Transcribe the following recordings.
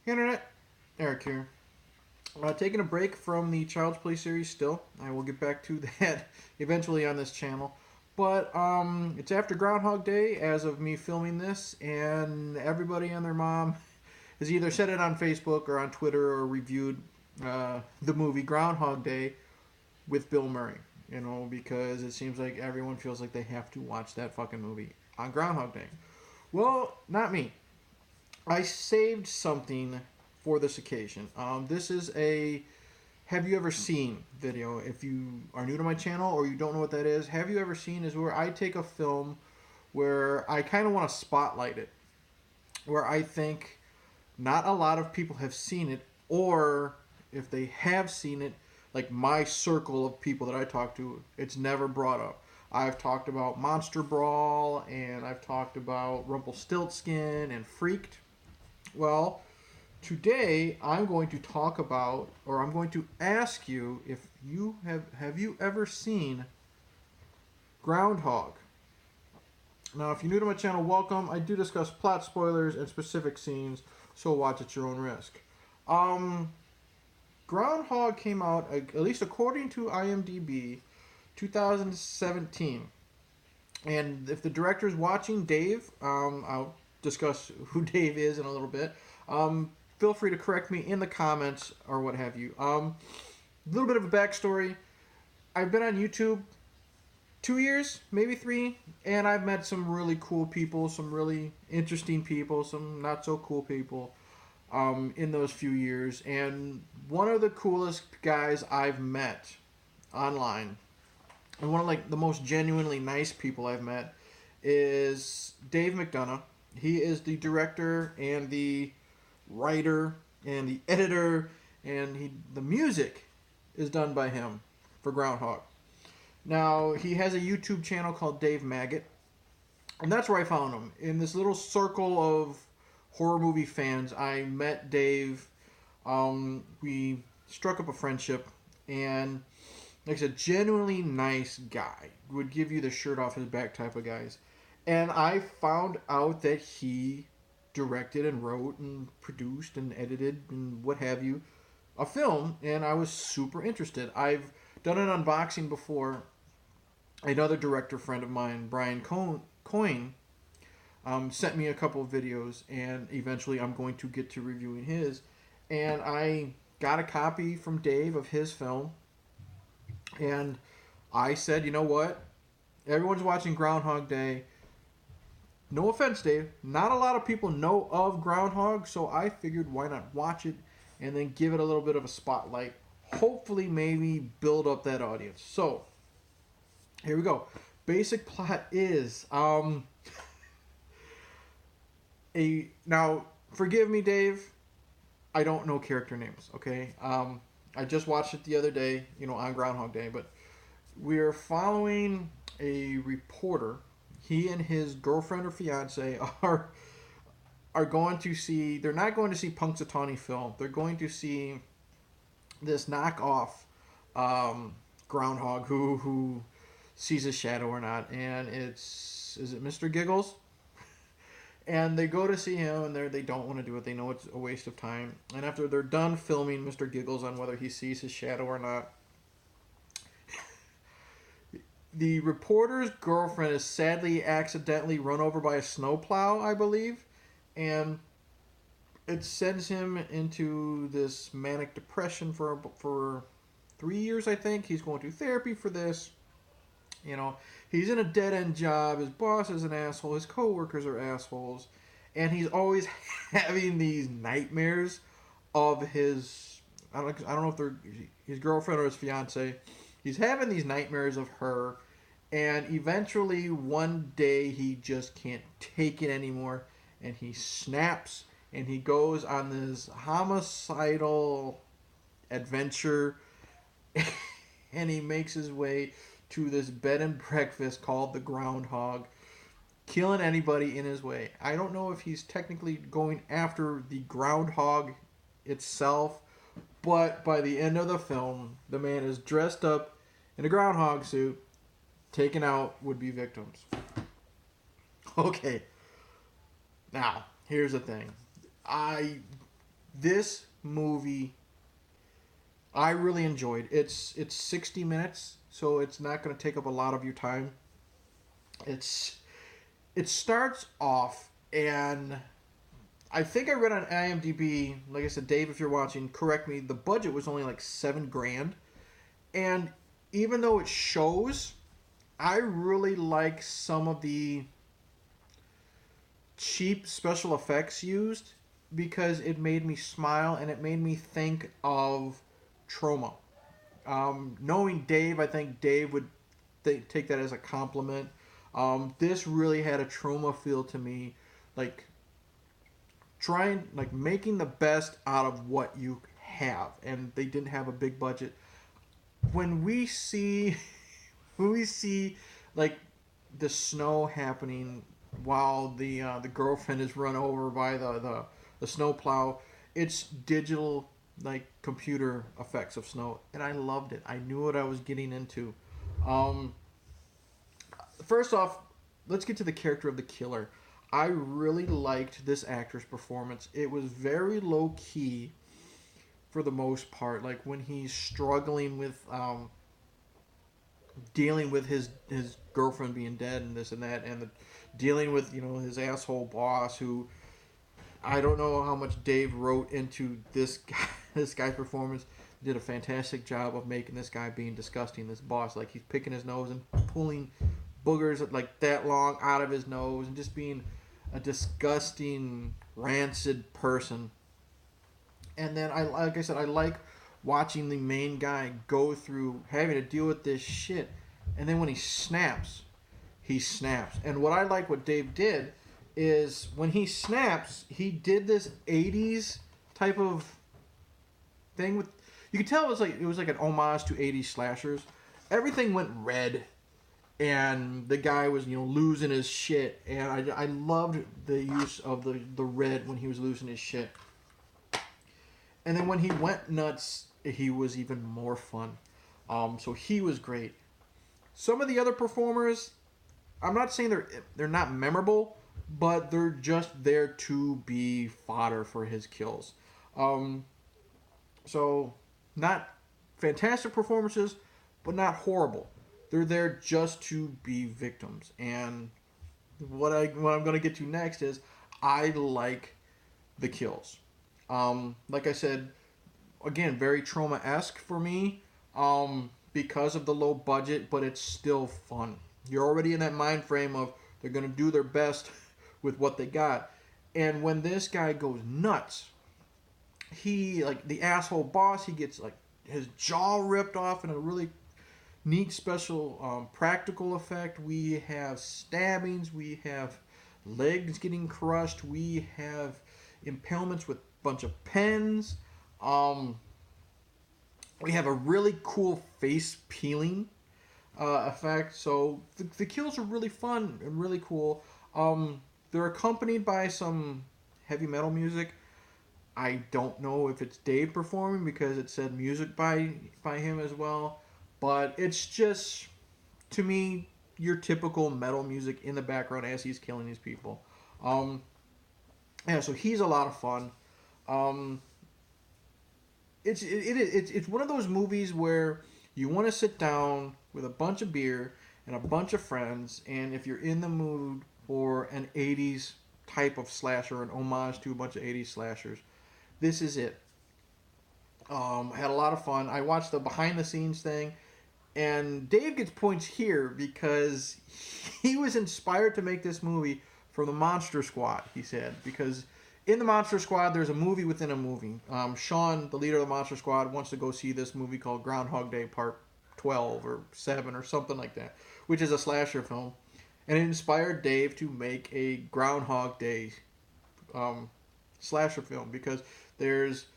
Internet, Eric here. Taking a break from the Child's Play series still. I will get back to that eventually on this channel. But it's after Groundhog Day as of me filming this, and everybody and their mom has either said it on Facebook or on Twitter or reviewed the movie Groundhog Day with Bill Murray. You know, because it seems like everyone feels like they have to watch that fucking movie on Groundhog Day. Well, not me. I saved something for this occasion. This is a have you ever seen video. If you are new to my channel or you don't know what that is, have you ever seen is where I take a film where I kind of want to spotlight it. Where I think not a lot of people have seen it, or if they have seen it, like my circle of people that I talk to, it's never brought up. I've talked about Monster Brawl, and I've talked about Rumpelstiltskin and Freaked. Well, today I'm going to talk about, or I'm going to ask you if you have you ever seen Groundhog? Now, if you're new to my channel, welcome. I do discuss plot spoilers and specific scenes, so watch at your own risk. Groundhog came out, at least according to IMDb, 2017. And if the director's watching, Dave, I'll discuss who Dave is in a little bit. Feel free to correct me in the comments or what have you. A little bit of a backstory. I've been on YouTube 2 years, maybe 3, and I've met some really cool people, some really interesting people, some not so cool people in those few years. And one of the coolest guys I've met online, and one of like the most genuinely nice people I've met, is Dave McDonough. He is the director and the writer and the editor, and the music is done by him for Groundhog. Now, he has a YouTube channel called Dave Maggot, and that's where I found him. In this little circle of horror movie fans, I met Dave. We struck up a friendship, and like I said, genuinely nice guy. Would give you the shirt off his back type of guys. And I found out that he directed and wrote and produced and edited and what have you a film, and I was super interested. I've done an unboxing before. Another director friend of mine, Brian Coyne, sent me a couple of videos, and eventually I'm going to get to reviewing his. And I got a copy from Dave of his film, and I said, you know what? Everyone's watching Groundhog Day. No offense, Dave. Not a lot of people know of Groundhog, so I figured why not watch it and then give it a little bit of a spotlight. Hopefully, maybe build up that audience. So, here we go. Basic plot is now. Forgive me, Dave. I don't know character names. Okay. I just watched it the other day, on Groundhog Day, but we're following a reporter. He and his girlfriend or fiance are going to see. They're not going to see Punxsutawney Phil. They're going to see this knockoff Groundhog who sees a shadow or not, and is it Mr. Giggles? And they go to see him, and they don't want to do it. They know it's a waste of time. And after they're done filming Mr. Giggles on whether he sees his shadow or not, the reporter's girlfriend is sadly accidentally run over by a snowplow, I believe, and it sends him into this manic depression for 3 years, I think. He's going to therapy for this. He's in a dead-end job. His boss is an asshole. His coworkers are assholes. And he's always having these nightmares of his, I don't know if they're his girlfriend or his fiance. He's having these nightmares of her, and eventually one day he just can't take it anymore, and he snaps, and he goes on this homicidal adventure, and he makes his way to this bed and breakfast called the Groundhog, killing anybody in his way. I don't know if he's technically going after the groundhog itself, but by the end of the film, the man is dressed up in a groundhog suit, taking out would-be victims. Okay. Now, here's the thing. I This movie I really enjoyed. It's 60 minutes, so it's not going to take up a lot of your time. It's it starts off, and I think I read on IMDb, like I said, Dave, if you're watching, correct me, the budget was only like 7 grand. And even though it shows, I really like some of the cheap special effects used because it made me smile and it made me think of trauma. Knowing Dave, I think Dave would take that as a compliment. This really had a trauma feel to me, like trying, like making the best out of what you have, and they didn't have a big budget. When we see, when we see, like the snow happening while the girlfriend is run over by the snowplow, it's digital like computer effects of snow, and I loved it. I knew what I was getting into. Um, First off, let's get to the character of the killer. I really liked this actor's performance. It was very low key for the most part. Like when he's struggling with dealing with his girlfriend being dead and this and that, and dealing with his asshole boss who I don't know how much Dave wrote into this guy, this guy's performance. He did a fantastic job of making this guy being disgusting. This boss, like he's picking his nose and pulling boogers like that long out of his nose, and just being a disgusting, rancid person. And then like I said, I like watching the main guy go through having to deal with this shit, and then when he snaps. And what I like what Dave did is when he snaps, he did this 80s type of thing with you could tell it was like an homage to 80s slashers. Everything went red and the guy was losing his shit, and I loved the use of the red when he was losing his shit. And then when he went nuts, he was even more fun. So he was great. Some of the other performers, I'm not saying they're not memorable, but they're just there to be fodder for his kills. So not fantastic performances, but not horrible. They're there just to be victims. And what I'm going to get to next is I like the kills. Like I said, again, very trauma-esque for me because of the low budget, but it's still fun. You're already in that mind frame of they're going to do their best with what they got. And when this guy goes nuts, he, like the asshole boss, he gets like his jaw ripped off in a really neat special practical effect. We have stabbings, we have legs getting crushed, we have impalements with a bunch of pens. We have a really cool face peeling effect. So the kills are really fun and really cool. They're accompanied by some heavy metal music. I don't know if it's Dave performing because it said music by him as well. But it's just, to me, your typical metal music in the background as he's killing these people. Yeah, so he's a lot of fun. It's one of those movies where you want to sit down with a bunch of beer and a bunch of friends, and if you're in the mood for an 80s type of slasher, an homage to a bunch of 80s slashers, this is it. I had a lot of fun. I watched the behind the scenes thing, and Dave gets points here because he was inspired to make this movie from the Monster Squad, he said, because in the Monster Squad, there's a movie within a movie. Sean, the leader of the Monster Squad, wants to go see this movie called Groundhog Day Part 12 or 7 or something like that, which is a slasher film. And it inspired Dave to make a Groundhog Day slasher film because there's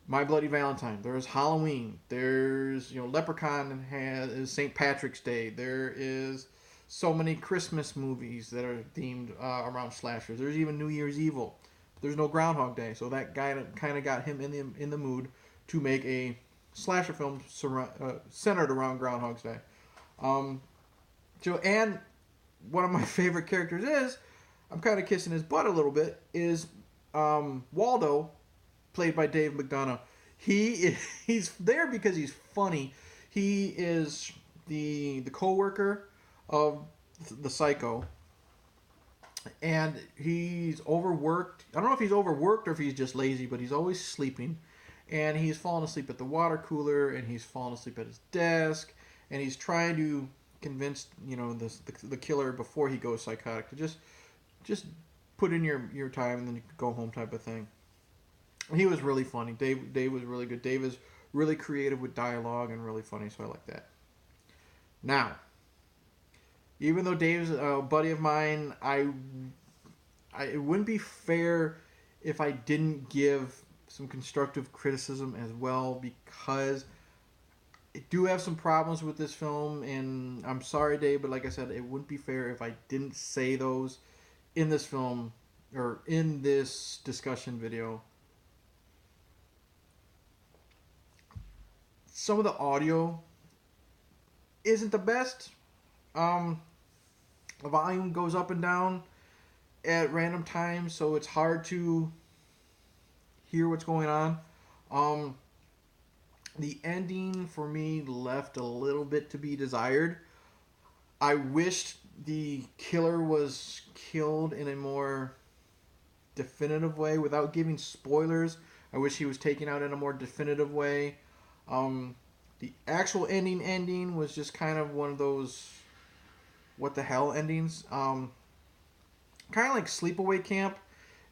My Bloody Valentine, there's Halloween, there's Leprechaun is St. Patrick's Day, there is so many Christmas movies that are themed around slashers. There's even New Year's Evil. There's no Groundhog Day, so that guy kind of got him in the mood to make a slasher film centered around Groundhog's Day. And one of my favorite characters I'm kind of kissing his butt a little bit, is Waldo played by Dave McDonough. He's there because he's funny. He is the co-worker of the Psycho, and he's overworked. I don't know if he's overworked or if he's just lazy, but he's always sleeping. And he's falling asleep at the water cooler, and he's falling asleep at his desk, and he's trying to convince the killer before he goes psychotic to just put in your time and then you can go home type of thing. He was really funny. Dave was really good. Dave is really creative with dialogue and really funny, so I like that. Now, even though Dave's a buddy of mine, it wouldn't be fair if I didn't give some constructive criticism as well, because I do have some problems with this film, and I'm sorry, Dave, but like I said, it wouldn't be fair if I didn't say those in this film or in this discussion video. Some of the audio isn't the best. The volume goes up and down at random times, so it's hard to hear what's going on. The ending for me left a little bit to be desired. I wished the killer was killed in a more definitive way without giving spoilers. I wish he was taken out in a more definitive way. The actual ending was just kind of one of those what the hell endings. Kind of like Sleepaway Camp.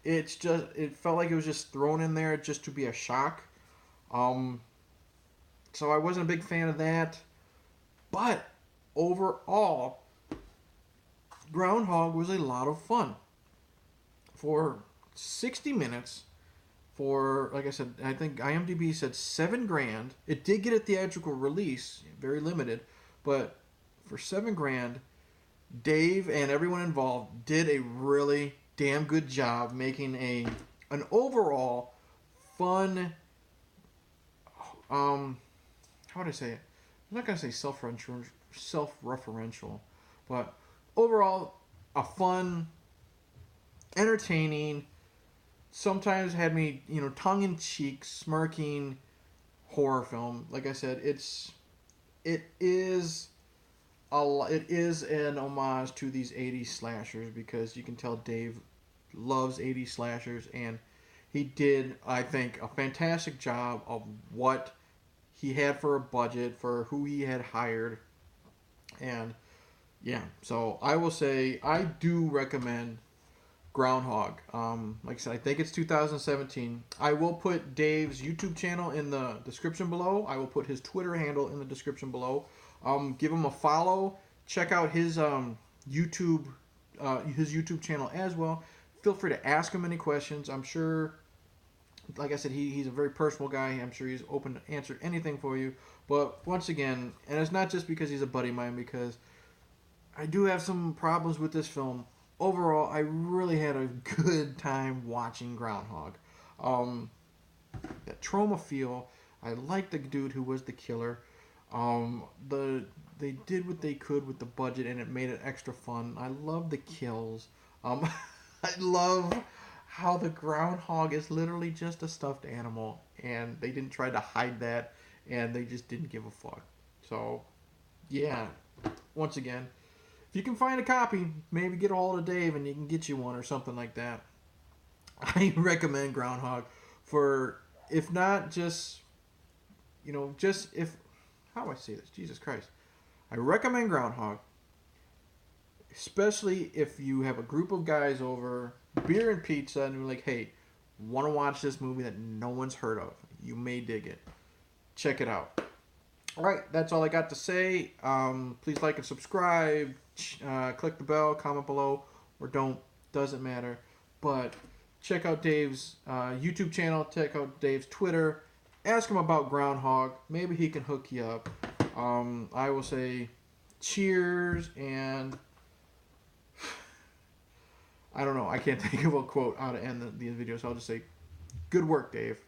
It felt like it was just thrown in there just to be a shock. So I wasn't a big fan of that. But overall, Groundhog was a lot of fun. For 60 minutes, for, like I said, I think IMDb said $7,000. It did get a theatrical release, very limited, but for $7,000, Dave and everyone involved did a really damn good job making an overall fun, how would I say it? I'm not going to say self-referential, but overall, a fun, entertaining, sometimes had me, tongue-in-cheek, smirking horror film. Like I said, it is an homage to these 80s slashers, because you can tell Dave loves 80s slashers, and he did, I think, a fantastic job of what he had for a budget, for who he had hired. And yeah, so I will say I do recommend Groundhog. Like I said, I think it's 2017. I will put Dave's YouTube channel in the description below. I will put his Twitter handle in the description below. Give him a follow. Check out his YouTube channel as well. Feel free to ask him any questions. I'm sure, like I said, he's a very personal guy. I'm sure he's open to answer anything for you. But once again, and it's not just because he's a buddy of mine, because I do have some problems with this film. Overall, I really had a good time watching Groundhog. That trauma feel. I liked the dude who was the killer. They did what they could with the budget, and it made it extra fun. I love the kills. I love how the groundhog is literally just a stuffed animal, and they didn't try to hide that, and they just didn't give a fuck. So, yeah. Once again, if you can find a copy, maybe get a hold of Dave and you can get you one or something like that. I recommend Groundhog for, if not just, how do I say this? Jesus Christ. I recommend Groundhog, especially if you have a group of guys over, beer and pizza, and you're like, hey, want to watch this movie that no one's heard of. You may dig it. Check it out. All right, that's all I got to say. Please like and subscribe. Click the bell, comment below, or don't. Doesn't matter. But check out Dave's YouTube channel. Check out Dave's Twitter. Ask him about Groundhog. Maybe he can hook you up. I will say cheers, and I don't know. I can't think of a quote how to end the video, so I'll just say good work, Dave.